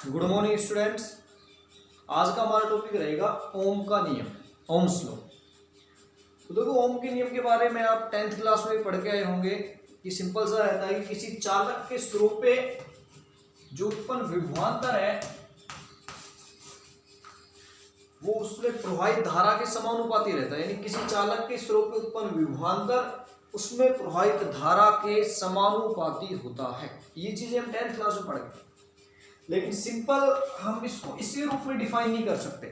Good morning students. आज का हमारा टॉपिक रहेगा ओम का नियम, ओम्स लॉ। तो देखो, ओम के नियम के बारे में आप 10th क्लास में पढ़ के आए होंगे कि सिंपल सा रहता है कि किसी चालक के स्रोत पे जो उत्पन्न विभवांतर है वो उसमें प्रवाहित धारा के समानुपाती रहता है। यानी किसी चालक के स्रोत पे उत्पन्न विभवांतर उसमें प्रवाहित धारा के समानुपाती होता है। ये चीजें हम 10th क्लास में पढ़ गए, लेकिन सिंपल हम इसको इसी रूप में डिफाइन नहीं कर सकते।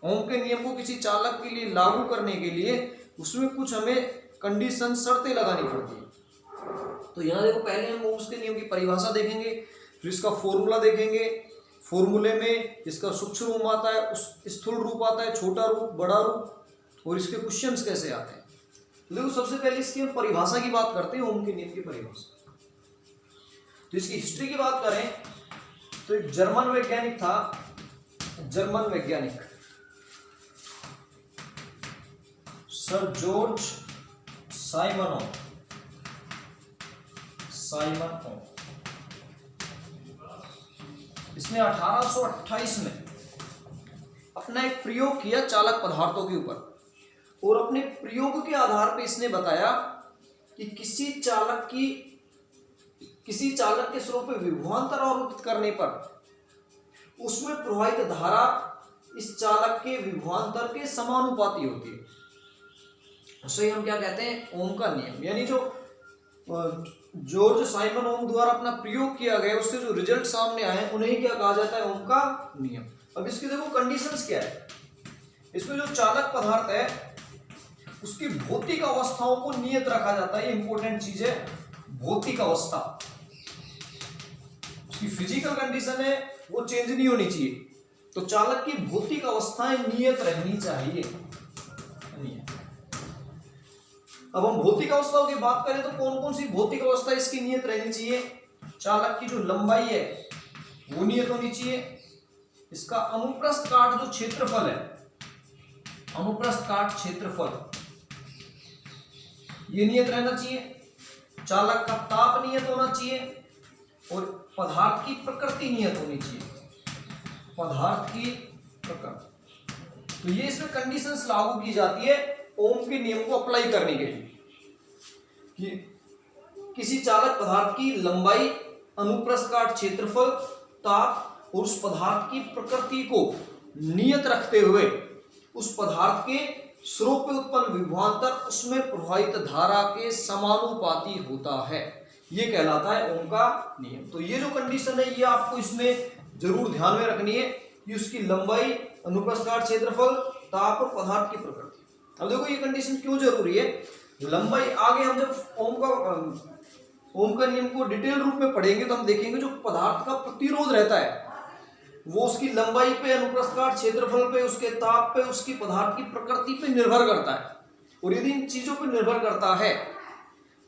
ओम के नियम को किसी चालक के लिए लागू करने के लिए उसमें कुछ हमें कंडीशन, शर्तें लगानी पड़ती है। तो यहाँ देखो, पहले हम ओम्स के नियम की परिभाषा देखेंगे, फिर इसका फॉर्मूला देखेंगे। फॉर्मूले में इसका सूक्ष्म रूप आता है, उस स्थूल रूप आता है, छोटा रूप, बड़ा रूप, और इसके क्वेश्चंस कैसे आते हैं। तो देखो, सबसे पहले इसकी हम परिभाषा की बात करते हैं, ओम के नियम की परिभाषा। तो इसकी हिस्ट्री की बात करें तो एक जर्मन वैज्ञानिक था, जर्मन वैज्ञानिक सर जॉर्ज साइमन ओम। इसने 1828 में अपना एक प्रयोग किया चालक पदार्थों के ऊपर, और अपने प्रयोग के आधार पर इसने बताया कि किसी चालक के स्रोत पे विभवांतर आरोपित करने पर उसमें प्रवाहित धारा इस चालक के विभवांतर के समानुपाती होती है। उसे हम क्या कहते हैं? ओम का नियम। यानी जो जॉर्ज साइमन ओम द्वारा अपना प्रयोग किया गया, उससे जो रिजल्ट सामने आए उन्हें क्या कहा जाता है? ओम का नियम। अब इसकी देखो कंडीशंस क्या है। इसमें जो चालक पदार्थ है उसकी भौतिक अवस्थाओं को नियत रखा जाता है। ये इंपॉर्टेंट चीज है, भौतिक अवस्था। उसकी फिजिकल कंडीशन है वो चेंज नहीं होनी चाहिए। तो चालक की भौतिक अवस्थाएं नियत रहनी चाहिए। अब हम भौतिक अवस्थाओं की बात करें तो कौन कौन सी भौतिक अवस्था इसकी नियत रहनी चाहिए? चालक की जो लंबाई है वो नियत होनी चाहिए। इसका अनुप्रस्थ काट जो क्षेत्रफल है, अनुप्रस्थ काट क्षेत्रफल, ये नियत रहना चाहिए। चालक का ताप नियत होना चाहिए, और पदार्थ की प्रकृति नियत होनी चाहिए। पदार्थ की प्रकृति। तो ये इसमें कंडीशंस लागू की जाती है ओम के नियम को अप्लाई करने के लिए, कि किसी चालक पदार्थ की लंबाई, अनुप्रस्थ काट क्षेत्रफल, ताप और उस पदार्थ की प्रकृति को नियत रखते हुए उस पदार्थ के स्रोत पे उत्पन्न विभवांतर उसमें प्रवाहित धारा के समानुपाती होता है। ये कहलाता है ओम का नियम। तो ये जो कंडीशन है ये आपको इसमें जरूर ध्यान में रखनी है कि उसकी लंबाई, अनुप्रस्थ काट क्षेत्रफल, ताप और पदार्थ की प्रकृति। अब देखो ये कंडीशन क्यों जरूरी है। लंबाई आगे हम जब ओम का नियम को डिटेल रूप में पढ़ेंगे तो हम देखेंगे जो पदार्थ का प्रतिरोध रहता है वो उसकी लंबाई पे, अनुप्रस्थ काट क्षेत्रफल पे, उसके ताप पे, उसकी पदार्थ की प्रकृति पे निर्भर करता है। और यदि इन चीजों पर निर्भर करता है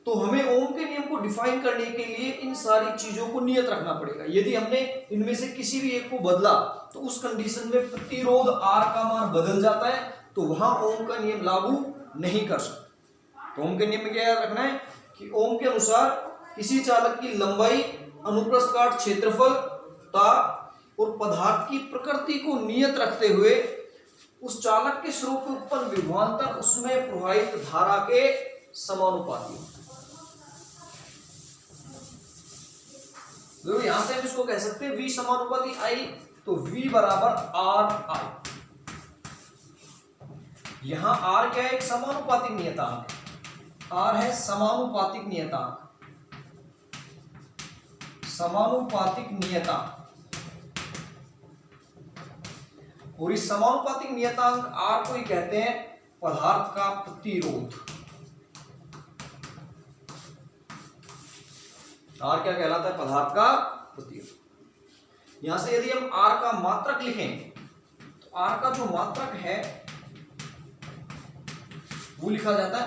तो हमें ओम के नियम को डिफाइन करने के लिए इन सारी चीजों को नियत रखना पड़ेगा। यदि हमने इनमें से किसी भी एक को बदला तो उस कंडीशन में प्रतिरोध R का मान बदल जाता है, तो वहां ओम का नियम लागू नहीं कर सकते। तो ओम के नियम में क्या याद रखना है कि ओम के अनुसार किसी चालक की लंबाई, अनुप्रस्थ काट क्षेत्रफल, ताप और पदार्थ की प्रकृति को नियत रखते हुए उस चालक के स्रोत पे उत्पन्न विभवांतर उसमें प्रवाहित धारा के समानुपाती होता है। तो यहां से हम इसको कह सकते हैं V समानुपाती I, तो V बराबर R I। यहां R क्या है? एक समानुपातिक नियतांक है। R है समानुपातिक नियतांक, समानुपातिक नियतांक। और इस समानुपातिक नियतांक R को ही कहते हैं पदार्थ का प्रतिरोध। R क्या कहलाता है? पदार्थ का प्रतिरोध। यहां से यदि हम R का मात्रक लिखें तो R का जो मात्रक है वो लिखा जाता है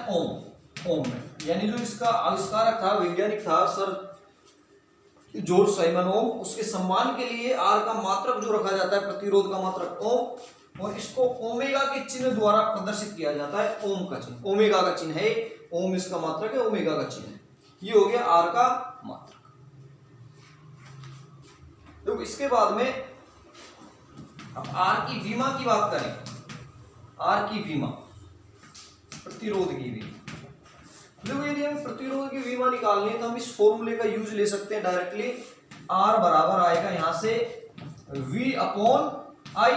ओम में। यानी जो इसका आविष्कारक था, वैज्ञानिक था सर जॉर्ज साइमन ओम, उसके सम्मान के लिए R का मात्रक जो रखा जाता है, प्रतिरोध का मात्रक ओम, और इसको ओमेगा के चिन्ह द्वारा प्रदर्शित किया जाता है। ओम का चिन्ह, ओमेगा का चिन्ह है, ओम इसका मात्रक है, ओमेगा का चिन्ह है। ये हो गया R का मात्रक। तो इसके बाद में अब आर की विमा की बात करें, आर की विमा प्रतिरोध की विमा। देखो यदि हम प्रतिरोध की विमा निकालनी है तो हम इस फॉर्मूले का यूज ले सकते हैं डायरेक्टली। आर बराबर आएगा यहां से V अपॉन I।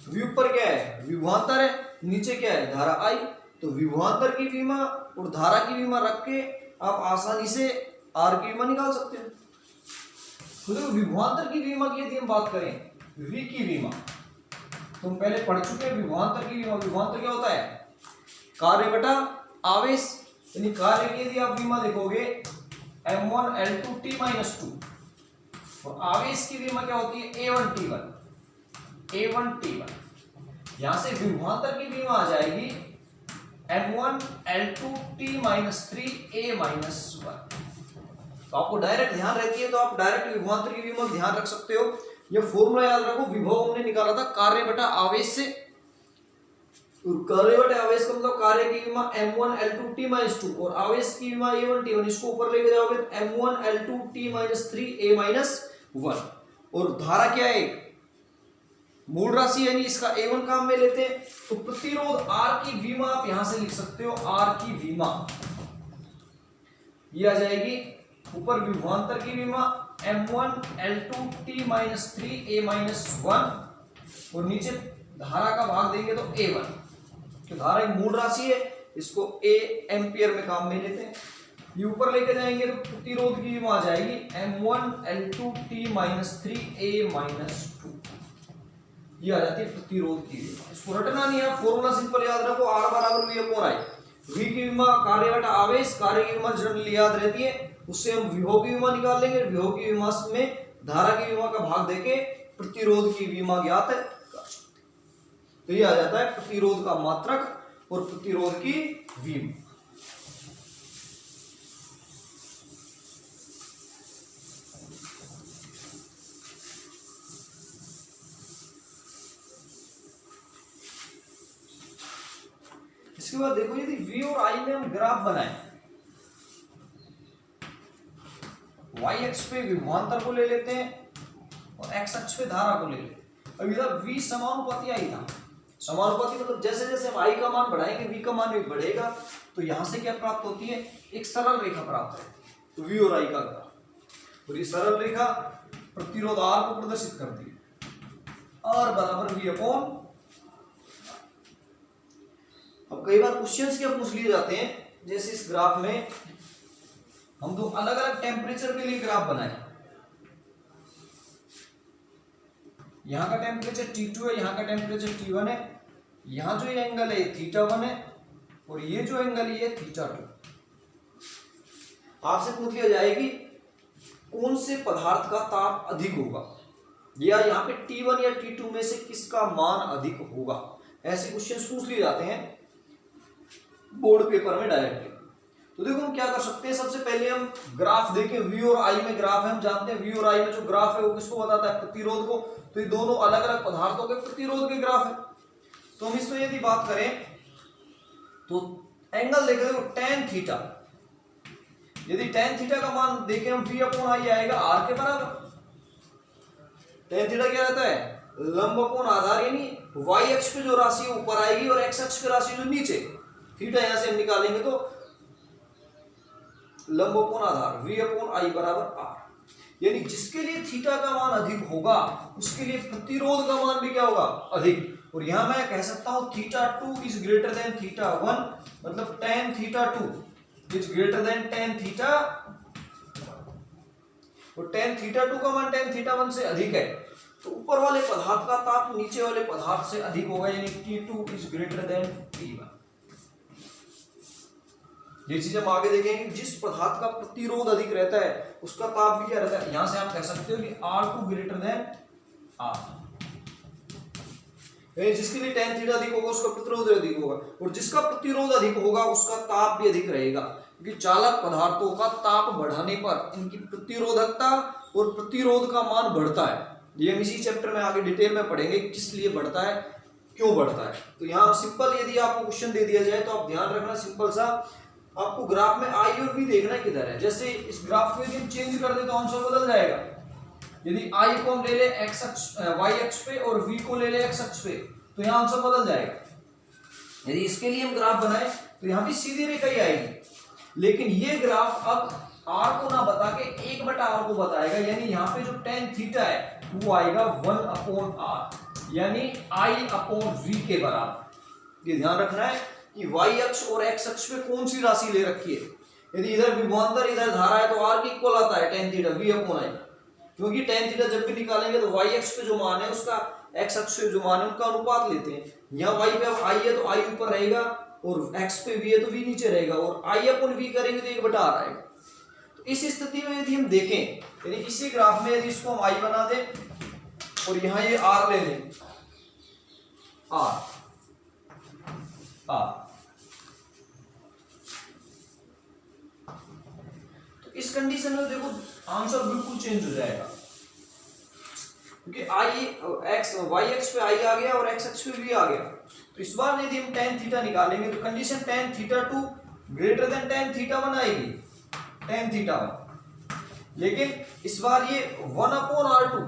V ऊपर क्या है, विभवांतर है, नीचे क्या है, धारा I। तो विभवांतर की विमा और धारा की विमा रख के आप आसानी से आर की विमा निकाल सकते हैं। तो देखो विभवांतर की विमा की यदि हम बात करें, V की विमा तो हम पहले पढ़ चुके हैं। विभवांतर की विमा, विभवांतर क्या होता है, कार्य बटा आवेश। यानी कार्य की यदि आप विमा देखोगे m1 L2 T - 2 और आवेश की विमा क्या होती है A1 T1। यहां से विभवांतर की विमा आ जाएगी m1 L2 T - 3 A - 1। तो आपको डायरेक्ट ध्यान रहती है तो आप डायरेक्ट विभवांतर की विमा ध्यान रख सकते हो। ये फॉर्मूला याद रखो, विभव हमने निकाला था कार्य बटा आवेश से। कार्य बटे आवेश का मतलब कार्य की विमा m1 L2 T - 2 और आवेश की विमा A1 T1। इसको ऊपर लेके जाओगे तो m1 L2 T - 3 A - 1। और धारा क्या है, मूल राशि यानी इसका A1 काम में लेते हैं। तो प्रतिरोध R की विमा आप यहां से लिख सकते हो, R की विमा ये आ जाएगी ऊपर विभवांतर की विमा m1 L2 T - 3 A - 1 और नीचे धारा का भाग देंगे तो A1। तो धारा एक मूल राशि है, इसको A एम्पियर में काम में लेते हैं। ये ऊपर लेके जाएंगे तो प्रतिरोध की विमा आ जाएगी m1 L2 T - 3 A - 2। ये आ जाती है प्रतिरोध की विमा। इसको रटना नहीं है, फॉर्मूला सिंपल याद रखो, R बराबर V अपॉन I। V की विमा कार्य बटा आवेश, कार्य की विमा जनरली याद रहती है, उससे हम विभव की विमा निकाल लेंगे। विभव की विमा में धारा की विमा का भाग देके प्रतिरोध की विमा ज्ञात है। तो ये आ जाता है प्रतिरोध का मात्रक और प्रतिरोध की विमा। इसके बाद देखो यदि V और I में हम ग्राफ बनाए, y अक्ष पे विभवांतर को ले लेते हैं और x अक्ष पे धारा को ले लेते हैं। अब इधर V समानुपाती I था। समानुपाती मतलब जैसे जैसे हम I का मान बढ़ाएंगे V का मान भी बढ़ेगा। तो यहां से क्या प्राप्त होती है, एक सरल रेखा प्राप्त है। तो V और I का ग्राफ, और ये सरल रेखा प्रतिरोध R को प्रदर्शित करती है, R बराबर V अपॉन। अब कई बार क्वेश्चंस क्या पूछ लिए जाते हैं, जैसे इस ग्राफ में हम दो अलग अलग टेम्परेचर के लिए ग्राफ बनाए। यहां का टेम्परेचर T2 है, यहां का टेम्परेचर T1 है। यहां जो ये एंगल है θ1 है और ये जो एंगल है θ2। आपसे पूछ लिया जाएगी कौन से पदार्थ का ताप अधिक होगा, या यहाँ पे T1 या T2 में से किसका मान अधिक होगा। ऐसे क्वेश्चंस पूछ लिए जाते हैं बोर्ड पेपर में डायरेक्टली। तो देखो हम क्या कर सकते हैं, सबसे पहले हम ग्राफ देखें। V और I में ग्राफ है, हम जानते हैं V और I में जो ग्राफ है वो किसको बताता है, प्रतिरोध को। तो ये दोनों अलग अलग पदार्थों के प्रतिरोध के ग्राफ है। तो हम इसमें यदि बात करें तो एंगल देखें, देखो tan थीटा, यदि tan थीटा का मान देखें हम V अपॉन I आएगा R के बराबर। tan थीटा क्या रहता है, लंब कोण आधार, यानी y अक्ष पे जो राशि ऊपर आएगी और x अक्ष पे राशि जो नीचे। थीटा यहां से हम निकालेंगे तो लंब कोण आधार V अपॉन I बराबर R। यानी जिसके लिए थीटा का मान अधिक होगा उसके लिए प्रतिरोध का मान भी क्या होगा, अधिक। और यहां मैं कह सकता हूं θ2 इज ग्रेटर देन θ1, मतलब tan θ2 is greater than tan theta, और tan θ2 का मान tan θ1 से अधिक है। तो ऊपर वाले पदार्थ का ताप नीचे वाले पदार्थ से अधिक होगा, यानी T2 is greater then T1। ये चीज हम आगे देखेंगे, जिस पदार्थ का प्रतिरोध अधिक रहता है उसका ताप भी क्या रहता है। यहां से आप कह सकते हो कि R2 ग्रेटर देन R, जिसके लिए tan थीटा अधिक होगा उसका प्रतिरोध अधिक होगा, और जिसका प्रतिरोध अधिक होगा उसका ताप भी अधिक रहेगा। क्योंकि चालक पदार्थों का ताप बढ़ाने पर इनकी प्रतिरोधकता और प्रतिरोध का मान बढ़ता है। ये हम इसी चैप्टर में आगे डिटेल में पढ़ेंगे किस लिए बढ़ता है, क्यों बढ़ता है। तो यहाँ सिंपल यदि आपको क्वेश्चन दे दिया जाए तो आप ध्यान रखना, सिंपल सा आपको ग्राफ में I और V देखना किधर है। जैसे इस ग्राफ को यदि हम चेंज कर दे तो आंसर बदल जाएगा। यदि आई को हम ले ले एक्स अक्ष वाई अक्ष पे और वी को ले ले एक्स अक्ष पे, तो यहाँ आंसर बदल जाएगा। यदि इसके लिए हम ग्राफ बनाए तो यहाँ भी सीधी रेखा ही आएगी, लेकिन ये ग्राफ अब आर को ना बता के 1/r को बताएगा, यानी यहाँ पे जो tan थीटा है वो आएगा 1/r, यानी I/v के बराबर। ये ध्यान रखना है कि y अक्ष और x अक्ष पे कौन सी राशि ले रखी है। यदि इधर विभवांतर इधर धारा है तो r की इक्वल आता है tan थीटा v/i, क्योंकि tan थीटा जब भी निकालेंगे तो y अक्ष पे जो मान है उसका x अक्ष पे जो मान है उनका अनुपात लेते हैं। यहाँ y पे अब i है तो i ऊपर रहेगा और x पे v है तो v नीचे रहेगा, और I/v करेंगे तो 1/r आएगा। तो इस स्थिति में यदि हम देखें, यानी इसी ग्राफ में यदि इसको हम i बना दें और यहाँ ये r ले लें, r तो इस कंडीशन में देखो आंसर बिल्कुल चेंज हो जाएगा, क्योंकि y अक्ष पे i आ गया और x अक्ष पे v आ गया। तो इस बार यदि हम tan थीटा निकालेंगे तो condition tan theta 2 greater than tan theta 1 आएगी, tan थीटा 1। लेकिन इस बार ये 1/r2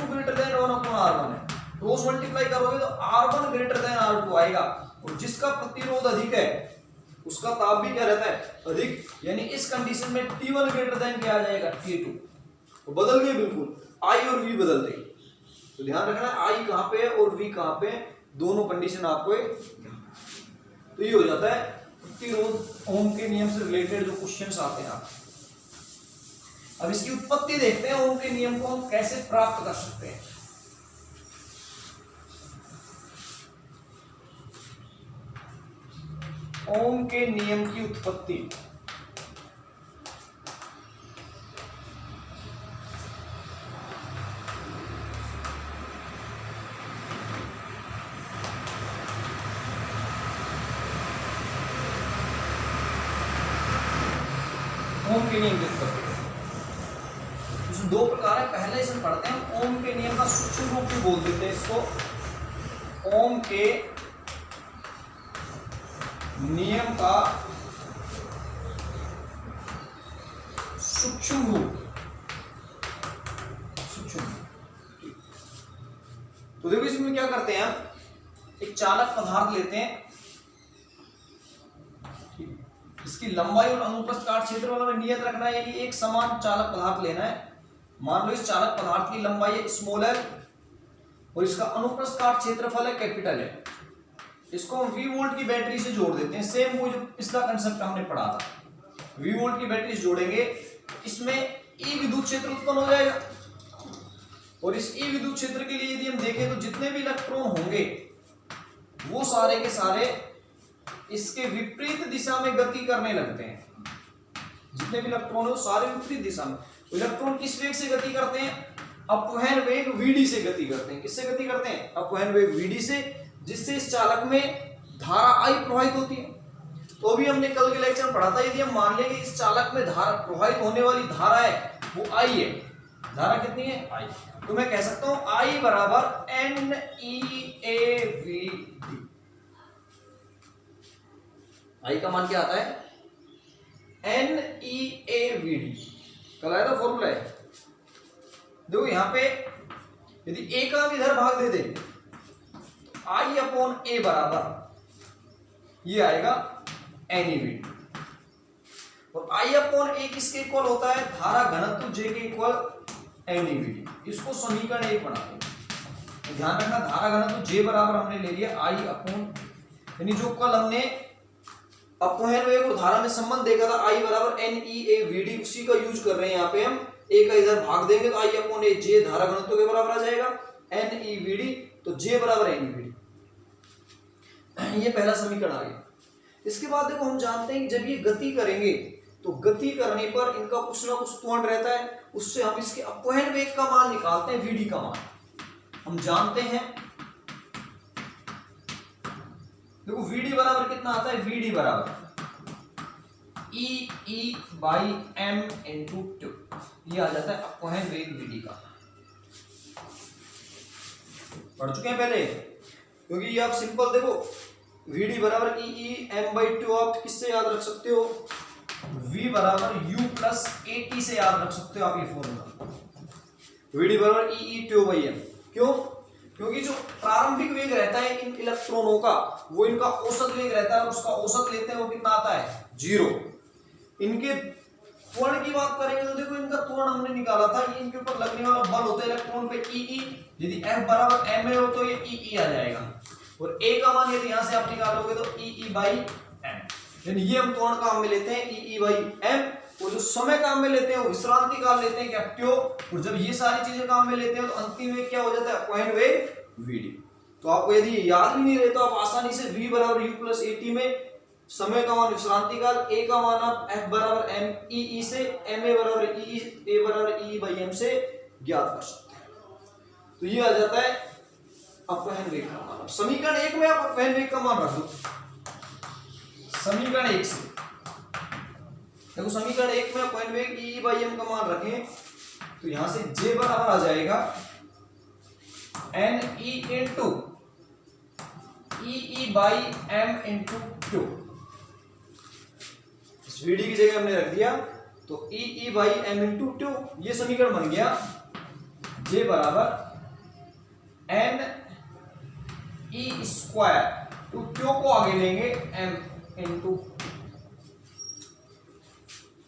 ग्रेटर देन 1/r1 है। क्रॉस मल्टीप्लाई करोगे तो r1 ग्रेटर देन r2 आएगा, और जिसका प्रतिरोध अधिक है उसका ताप भी क्या रहता है, अधिक। यानी इस कंडीशन में T1 ग्रेटर देन क्या आ जाएगा, T2। तो बदल गए बिल्कुल, I और V बदल गए। तो ध्यान रखना I कहां पे है और V कहां पे है, दोनों कंडीशन आपको। तो ये हो जाता है प्रतिरोध ओम के नियम से रिलेटेड जो क्वेश्चंस आते हैं आप। अब इसकी उत्पत्ति देखते हैं, ओम के नियम को हम कैसे प्राप्त कर सकते हैं। ओम के नियम की उत्पत्ति। ओम के नियम की उत्पत्ति इसमें दो प्रकार है। पहले इसे पढ़ते हैं, ओम के नियम का सूक्ष्म रूप भी बोल देते हैं इसको। ओम के नियम का सूक्ष्म रूप। तो देखो इसमें क्या करते हैं, हम एक चालक पदार्थ लेते हैं, इसकी लंबाई और अनुप्रस्थ काट क्षेत्र हमें नियत रखना है, यानी एक समान चालक पदार्थ लेना है। मान लो इस चालक पदार्थ की लंबाई है स्मॉल है और इसका अनुप्रस्थ काट क्षेत्रफल है कैपिटल है। इसको हम V वोल्ट की बैटरी से जोड़ देते हैं। सेम वो जो पिछला कंसेप्ट हमने पढ़ा था, V वोल्ट की बैटरी जोड़ेंगे, इसमें E विद्युत क्षेत्र उत्पन्न हो जाएगा। और इस E विद्युत क्षेत्र के लिए यदि हम देखें तो जितने भी इलेक्ट्रॉन होंगे वो सारे के सारे इसके विपरीत दिशा में गति करने लगते हैं। जितने भी इलेक्ट्रॉन है सारे विपरीत दिशा में। इलेक्ट्रॉन किस वेग से गति करते हैं, अपवहन वेग Vd से गति करते हैं। किससे गति करते हैं, अपवहन वेग Vd से, जिससे इस चालक में धारा I प्रवाहित होती है। तो अभी हमने कल के लेक्चर में पढ़ा था, यदि हम मान लें कि इस चालक में धारा प्रवाहित होने वाली धारा है वो I है, धारा कितनी है I, तो मैं कह सकता हूं I बराबर NeAVD। I का मान क्या आता है, NeAVD। कल आया था फॉर्मूला है, देखो यहां पे यदि A का हम इधर भाग दे दे तो I/A बराबर ये आएगा NeVD। और I/A किसके इक्वल होता है, धारा घनत्व J के इक्वल NeVD। इसको समीकरण 1 बनाते हैं। ध्यान रखना धारा घनत्व J बराबर हमने ले लिया I/, यानी जो कल हमने अपवहन वेग और धारा में संबंध देखा था I बराबर NeAVD, उसी का यूज कर रहे हैं यहाँ पे हम। A का इधर भाग देंगे तो I/A J धारा घनत्व के बराबर आ जाएगा NeVD, तो J बराबर NeVD। ये पहला समीकरण आ गया। इसके बाद देखो हम जानते हैं कि जब ये गति करेंगे तो गति करने पर इनका कुछ ना कुछ त्वरण रहता है, उससे हम इसके अपवहन वेग का मान निकालते हैं, Vd का मान हम जानते हैं। देखो Vd बराबर कितना आता है, Vd बराबर E/m × 2, ये आ जाता है अपवहन वेग Vd का। पढ़ चुके हैं पहले, क्योंकि ये आप सिंपल देखो Vd बराबर E/m/2 आप किससे याद रख सकते हो, V बराबर U प्लस AT से याद रख सकते हो आप ये फॉर्मूला, VD बराबर EE TO बाई M। क्यों? क्योंकि जो प्रारंभिक वेग रहता है इन इलेक्ट्रॉनों का वो इनका औसत वेग रहता है, उसका औसत लेते हैं वो कितना आता है 0। इनके त्वरण की बात करेंगे तो देखो इनका त्वरण हमने निकाला था, ये इनके ऊपर लगने वाला बल होता है इलेक्ट्रॉन पे EE, यदि F बराबर ma हो तो ये EE आ जाएगा, और a का मान यदि यहां से आप निकालोगे तो EE बाई m, यानी ये हम त्वरण काम में लेते हैं EE बाई m, और जो समय काम में लेते हैं वो विश्रांति काल लेते हैं क्या ट्यो, और जब ये सारी चीजें काम में लेते हैं तो अंतिम वेग क्या हो जाता है पॉइंट वेग VD। तो आपको यदि याद भी नहीं रहे तो आप आसानी से V बराबर U प्लस AT में समय का मान विश्रांति काल, a का मान आप F बराबर m EE से, ma बराबर a बराबर EE बाई m से ज्ञात कर सकते हैं। तो ये आ जाता है अपवहन वेग का मान। समीकरण 1 में आप अपवहन वेग का मान रख दो, समीकरण 1 से देखो, समीकरण 1 में अपवहन वेग EE बाई m का मान रखें तो यहां से J बराबर आ जाएगा NE into EE by m into Q। VD की जगह हमने रख दिया तो EE by m into Q, ये समीकरण बन गया J बराबर N E स्क्वायर, तो Q को आगे लेंगे m इंटू,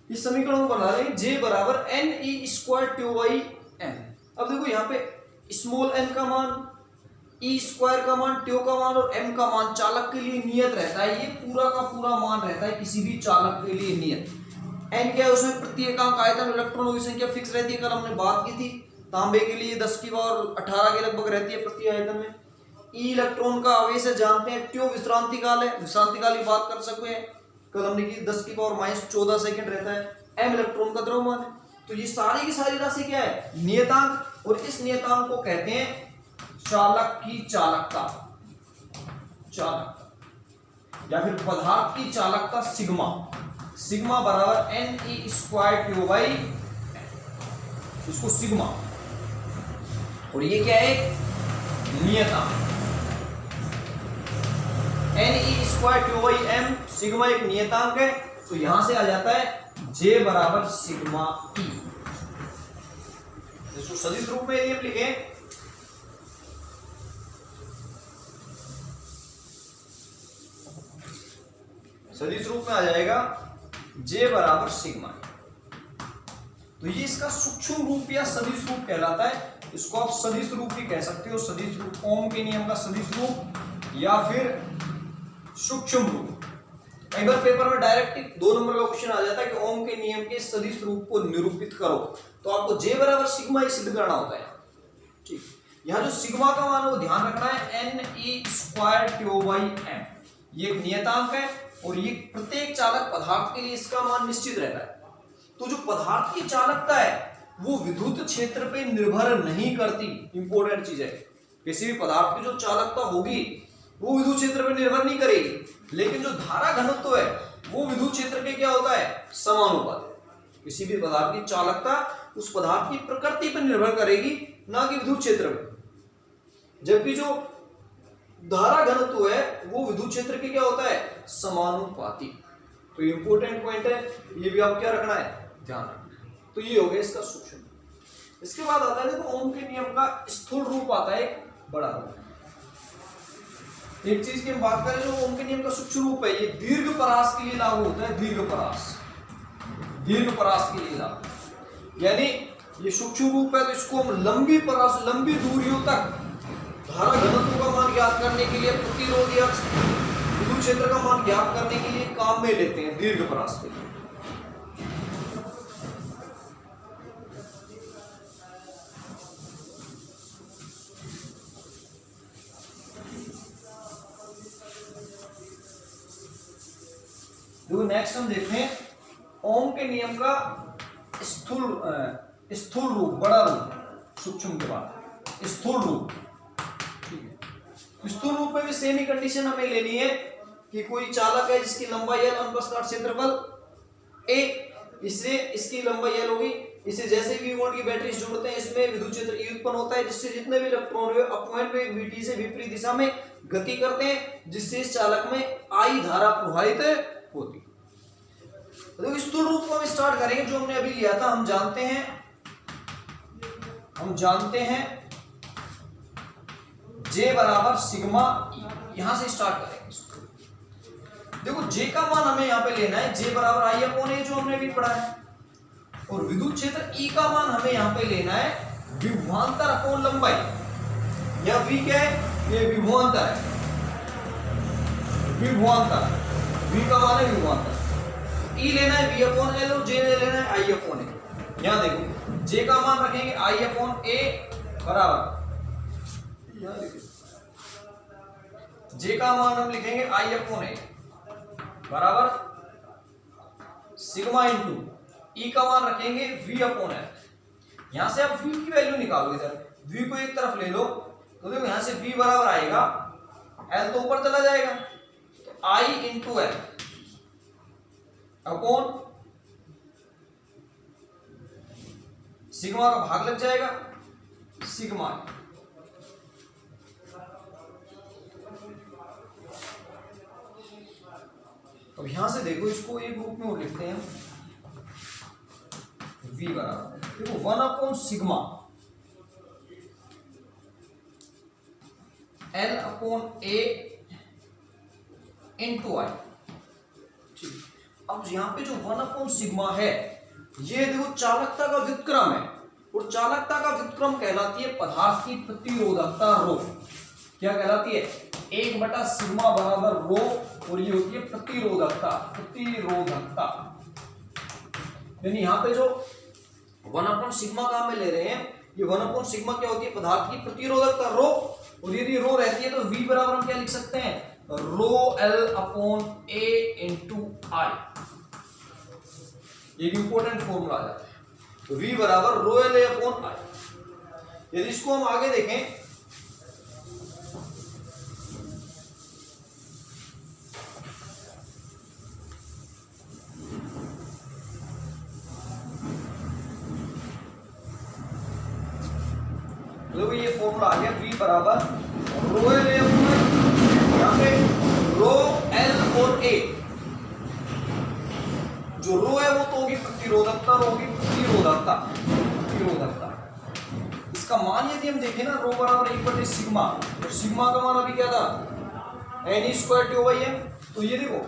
इस समीकरण को बना लेंगे J बराबर N E square Q by m। अब देखो यहाँ पे स्मॉल n का मान, E स्क्वायर का मान, Q का मान और m का मान चालक के लिए नियत रहता है, ये पूरा का पूरा मान रहता है किसी भी चालक के लिए नियत। n क्या है उसमें प्रत्येकांक आयतन इलेक्ट्रॉनों की संख्या फिक्स रहती है, कल हमने बात की थी, तांबे के लिए 10 की पावर 18 के लगभग रहती है प्रति आयतन में। E इलेक्ट्रॉन का आवेश है जानते हैं, Q विश्रांति काल है, विश्रांति काल की बात कर सकते हैं, कल हमने की 10 की पावर माइनस 14 सेकंड रहता है। m इलेक्ट्रॉन का द्रव्यमान है, तो ये सारी की सारी राशि क्या है नियतांक, और इस नियतांक को कहते हैं चालक की चालकता, चालक या फिर पदार्थ की चालकता सिग्मा, सिग्मा बराबर NE स्क्वायर Q बाई, इसको सिग्मा, और ये क्या है नियतांक NE square Q by m, sigma एक नियतांक है, तो यहां से आ जाता है J बराबर सिग्मा E। इसको सदिश रूप में यदि हम लिखें सदिश रूप में आ जाएगा J बराबर सिग्मा। तो ये इसका सूक्ष्म रूप या सदिश रूप कहलाता है, इसको आप सदिश रूप भी कह सकते हो, सदिश रूप, ओम के नियम का सदिश रूप या फिर सूक्ष्म रूप। कई बार पेपर में डायरेक्ट 2 नंबर का क्वेश्चन आ जाता है कि ओम के नियम के सदिश रूप को निरूपित करो, तो आपको J बराबर सिग्मा ही सिद्ध करना होता है। ठीक, यहाँ जो सिग्मा का मान है वो ध्यान रखना है NE square Q by m, ये एक नियतांक है और ये प्रत्येक चालक पदार्थ के लिए इसका मान निश्चित रहता है। तो जो पदार्थ की चालकता है वो विद्युत क्षेत्र पे निर्भर नहीं करती, इंपॉर्टेंट चीज है, किसी भी पदार्थ की जो चालकता होगी वो विद्युत क्षेत्र पे निर्भर नहीं करेगी, लेकिन जो धारा घनत्व है वो विद्युत क्षेत्र के क्या होता है समानुपाती। किसी भी पदार्थ की चालकता उस पदार्थ की प्रकृति पर निर्भर करेगी, ना कि विद्युत क्षेत्र पे, जबकि जो धारा घनत्व है वो विद्युत क्षेत्र के क्या होता है समानुपाती। तो इंपॉर्टेंट पॉइंट है, ये भी आप क्या रखना है ध्यान रखना। तो ये हो गया इसका सूक्ष्म। इसके बाद आता है देखो ओम के नियम का स्थूल रूप आता है, बड़ा रूप। एक चीज की हम बात करें जो ओम के नियम का सूक्ष्म रूप है, ये दीर्घ परास के लिए लागू होता है, दीर्घ परास, दीर्घ परास के लिए लागू, यानी ये सूक्ष्म रूप है तो इसको हम लंबी परास, लंबी दूरियों तक धारा घनत्व का मान ज्ञात करने के लिए, प्रतिरोध या विद्युत क्षेत्र का मान ज्ञात करने के लिए काम में लेते हैं दीर्घ परास के लिए। नेक्स्ट हम देखते हैं ओम के नियम का स्थूल रूप, बड़ा रूप, सूक्ष्म के बाद स्थूल रूप। स्थूल रूप में भी सेम ही कंडीशन हमें लेनी है कि कोई चालक है जिसकी लंबाई L अनुप्रस्थ क्षेत्रफल a, इससे इसकी लंबाई L होगी, इसे जैसे भी वोल्ट की बैटरी से जोड़ते हैं इसमें विद्युत क्षेत्र E उत्पन्न होता है, जिससे जितने भी इलेक्ट्रॉन अपवहन वेग VT से विपरीत दिशा में गति करते हैं, जिससे इस चालक में I धारा प्रवाहित होती। तो देखो स्थूल रूप को हम स्टार्ट करेंगे जो हमने अभी लिया था। हम जानते हैं J बराबर सिग्मा E, यहां से स्टार्ट करेंगे इसको। देखो J का मान हमें यहां पे लेना है, J बराबर I अपॉन A जो हमने अभी पढ़ा है, और विद्युत क्षेत्र E का मान हमें यहां पे लेना है विभवांतर अपॉन लंबाई। यह V क्या है? ये विभवांतर है, विभवांतर V का मान है विभवांतर। E लेना है V अपॉन L और J लेना है I अपॉन A। यहां देखो J का मान रखेंगे I अपॉन A बराबर, यहां देखिए J का मान हम लिखेंगे I अपॉन A बराबर सिग्मा इंटू E का मान रखेंगे V अपॉन L। यहां से आप V की वैल्यू निकालोगे, सर V को एक तरफ ले लो तो देखो यहां से V बराबर आएगा, L तो ऊपर चला जाएगा, तो I into L upon sigma का भाग लग जाएगा सिग्मा। अब यहां से देखो इसको एक रूप में और लिखते हैं V बराबर देखो 1 upon sigma L upon A into I। अब यहां पे जो 1 अपॉन सिग्मा है ये देखो चालकता का व्युत्क्रम है, और चालकता का व्युत्क्रम कहलाती है पदार्थ की प्रतिरोधकता रो। क्या कहलाती है? 1 बटा सिग्मा बराबर रो, और ये होती है प्रतिरोधकता, प्रतिरोधकता। यानी यहाँ पे जो 1 अपॉन सिग्मा का हमें ले रहे हैं, ये 1 अपॉन सिग्मा क्या होती है? पदार्थ की प्रतिरोधकता रो, और यदि रो रहती है तो V बराबर हम क्या लिख सकते हैं? रो L upon A into I। ये इंपॉर्टेंट फॉर्मूला आ जाता है, तो V बराबर रो L A अपॉन I। यदि इसको हम आगे देखें तो ये फॉर्मूला आ गया V बराबर रो L A अपॉन I। यहाँ पे रो L और A, जो रो है वो तो होगी प्रतिरोधकता, रो होगी प्रतिरोधकता, प्रतिरोधकता। इसका मान यदि हम देखें ना, रो बराबर 1 बटे सिग्मा, और सिग्मा का मान अभी क्या था? n square two by m। तो ये देखो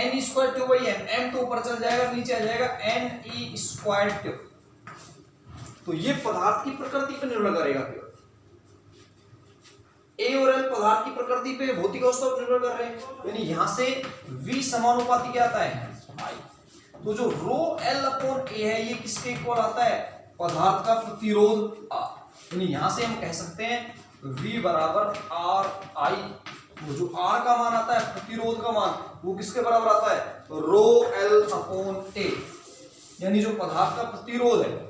n square two by m, m तो ऊपर चल जाएगा, नीचे आ जाएगा n e स्क्वायर टू। तो ये पदार्थ की प्रकृति पर निर्भर करेगा केवल। A और L पदार्थ की प्रकृति पे, भौतिक अवस्था पर निर्भर कर रहे हैं, यानी यहां से V समानुपाती क्या आता है? I। तो जो रो L अपॉन A है ये किसके इक्वल आता है? पदार्थ का प्रतिरोध R। यानी यहां से हम कह सकते हैं V बराबर R I। वो जो R का मान आता है, प्रतिरोध का मान, वो किसके बराबर आता है? रो L अपॉन A। यानी जो पदार्थ का प्रतिरोध है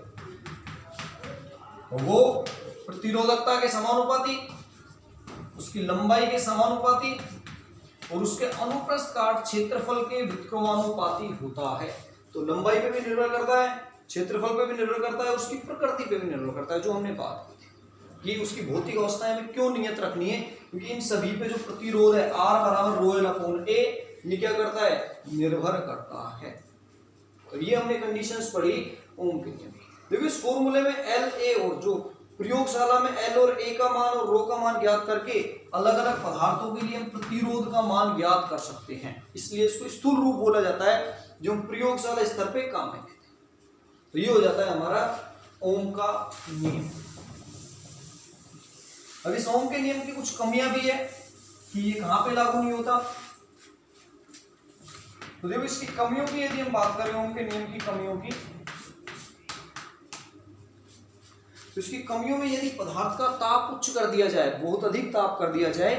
वो प्रतिरोधकता के समानुपाती, उसकी लंबाई के समानुपाती, और उसके अनुप्रस्थ काट क्षेत्रफल के व्युत्क्रमानुपाती होता है। तो लंबाई पे भी निर्भर करता है, क्षेत्रफल पे भी निर्भर करता है, उसकी प्रकृति पे भी निर्भर करता है, जो हमने बात की थी कि उसकी भौतिक अवस्थाएं में क्यों नियत रखनी है, क्योंकि इन सभी पे जो प्रतिरोध है R बराबर रो L अपॉन A, ये क्या करता है? निर्भर करता है। तो ये हमने कंडीशंस पढ़ी ओम के नियम। देखो इस फॉर्मूले में L A, और जो प्रयोगशाला में L और A का मान और रो का मान ज्ञात करके अलग अलग पदार्थों के लिए हम प्रतिरोध का मान ज्ञात कर सकते हैं, इसलिए इसको स्थूल रूप बोला जाता है, जो हम प्रयोगशाला स्तर पे काम में। तो ये हो जाता है हमारा ओम का नियम। अब इस ओम के नियम की कुछ कमियां भी है कि ये कहां पे लागू नहीं होता। तो देखो इसकी कमियों की यदि हम बात करें, ओम के नियम की कमियों की, तो इसकी कमियों में यदि पदार्थ का ताप उच्च कर दिया जाए, बहुत अधिक ताप कर दिया जाए,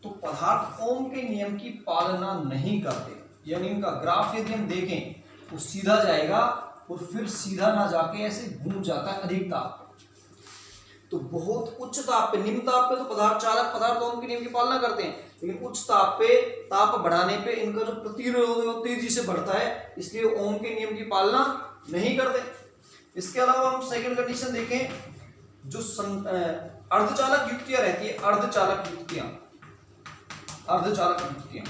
तो पदार्थ ओम के नियम की पालना नहीं करते। यानी इनका ग्राफ यदि हम देखें तो सीधा जाएगा और फिर सीधा ना जाके ऐसे घूम जाता है अधिक ताप। तो बहुत उच्च ताप पे, निम्न ताप पे तो पदार्थ चालक पदार्थ ओम के नियम की पालना करते हैं, लेकिन उच्च ताप पे, ताप बढ़ाने पे इनका जो प्रतिरोध तेजी से बढ़ता है, इसलिए ओम के नियम की पालना नहीं करते। इसके अलावा हम सेकंड कंडीशन देखें, जो अर्धचालक युक्तियां रहती है, अर्धचालक युक्तियां, अर्धचालक युक्तियां,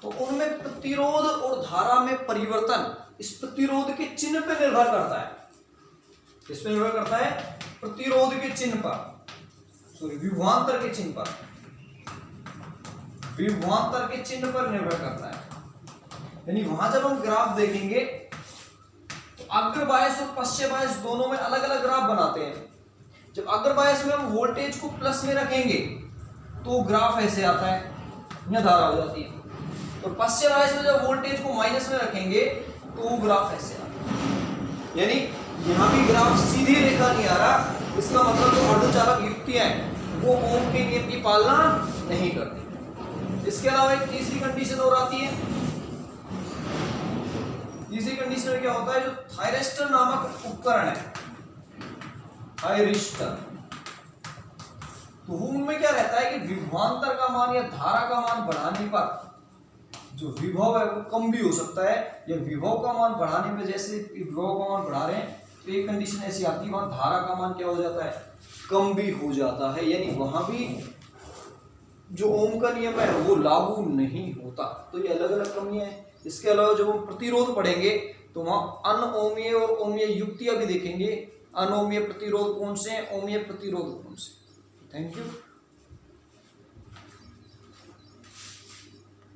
तो तो उनमें प्रतिरोध और धारा में परिवर्तन इस प्रतिरोध के चिन्ह पर निर्भर करता है। किस पे निर्भर करता है? प्रतिरोध के चिन्ह पर, सॉरी विभवांतर के चिन्ह पर, विभवांतर के चिन्ह पर निर्भर करता है। यानी वहां जब हम ग्राफ देखेंगे तो अग्र बायस और पश्च बायस दोनों में अलग अलग ग्राफ बनाते हैं। जब अग्र बायस में हम वोल्टेज को प्लस में रखेंगे तो ग्राफ ऐसे आता है, यह धारा हो जाती है, और पश्च बायस में जब वोल्टेज को माइनस में रखेंगे तो वो ग्राफ ऐसे आता है। यानी यहाँ भी ग्राफ सीधी रेखा नहीं आ रहा, इसका मतलब जो अर्धचालक युक्तियां हैं वो ओम के नियम की पालना नहीं करती। इसके अलावा एक तीसरी कंडीशन और आती है। तीसरी कंडीशन में क्या होता है, जो थायरिस्टर नामक उपकरण है, थायरिस्टर, तो उनमें क्या रहता है कि विभवांतर का मान या धारा का मान बढ़ाने पर जो विभव है वो कम भी हो सकता है, या विभव का मान बढ़ाने पे, जैसे विभव का मान बढ़ा रहे हैं तो एक कंडीशन ऐसी आती है वहां धारा का मान क्या हो जाता है, कम भी हो जाता है। यानी वहां भी जो ओम का नियम है वो लागू नहीं होता। तो ये अलग अलग कमियां हैं। इसके अलावा जब हम प्रतिरोध पढ़ेंगे तो वहां अनओमीय और ओमीय युक्तियां भी देखेंगे। अनओमीय प्रतिरोध कौन से हैं, ओमीय प्रतिरोध कौन से। Thank you.